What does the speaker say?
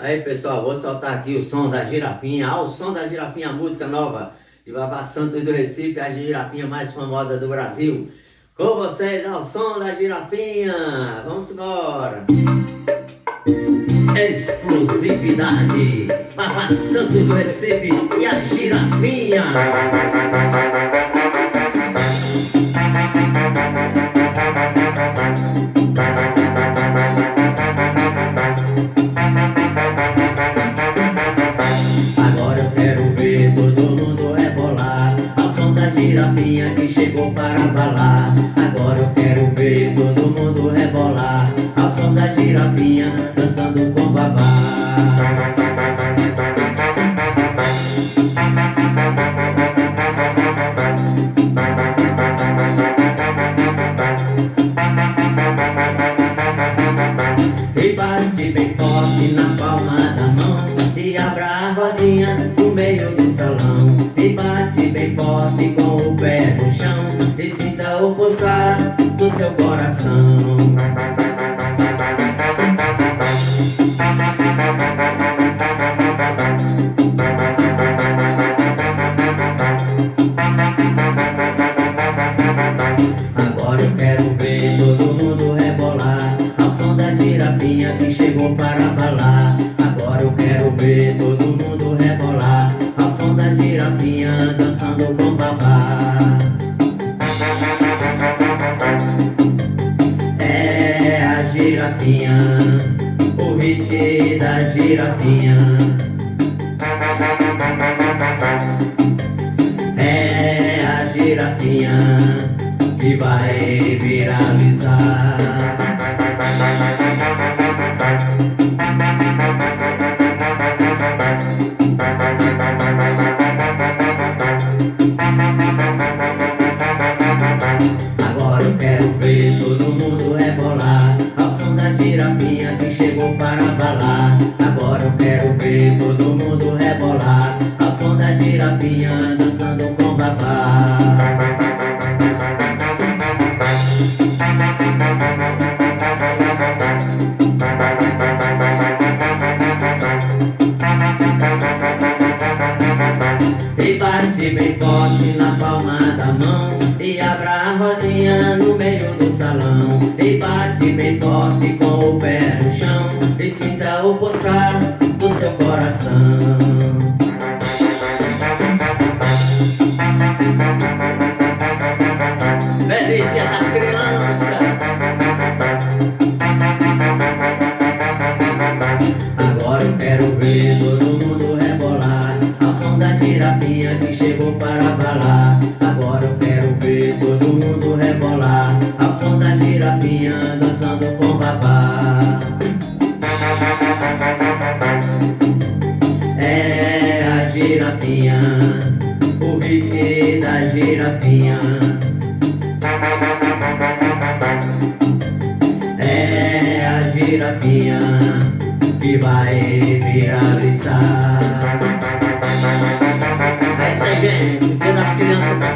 Aí pessoal, vou soltar aqui o som da Girapinha. Ah, o som da Girapinha, a música nova de Vavá Santos do Recife, a girapinha mais famosa do Brasil. Com vocês, ao som da Girapinha. Vamos embora. Exclusividade, Vavá Santos do Recife e a Girapinha. Girapinha que chegou para balar. Agora eu quero ver todo mundo rebolar ao som da girapinha dançando com Vavá. E bate bem forte na palma da mão e abra a rodinha no meio do salão. E bate bem forte com o pé no chão e sinta o pulsar do seu coração. Agora eu quero ver todo mundo rebolar ao som da girapinha que chegou para balar. Agora eu quero ver todo mundo rebolar ao som da girapinha dançando com Vavá. É a girapinha, o hit da girapinha. É a girapinha que vai viralizar. Agora eu quero ver todo mundo rebolar ao som da girapinha que chegou para balar. Agora eu quero ver todo mundo rebolar ao som da girapinha dançando com Vavá. E bate bem forte na palma da mão e abra a rodinha no meio do salão. E bate bem forte com o pé no chão e sinta o pulsar do seu coração. Feliz Dia das Crianças. Agora eu quero ver todo mundo rebolar ao som da girapinha que chegou para balar. Agora eu quero ver todo mundo rebolar ao som da girapinha dançando com Vavá. É a girapinha, o hit da girapinha. É a girapinha que vai viralizar. É isso aí, gente. Dia das Crianças.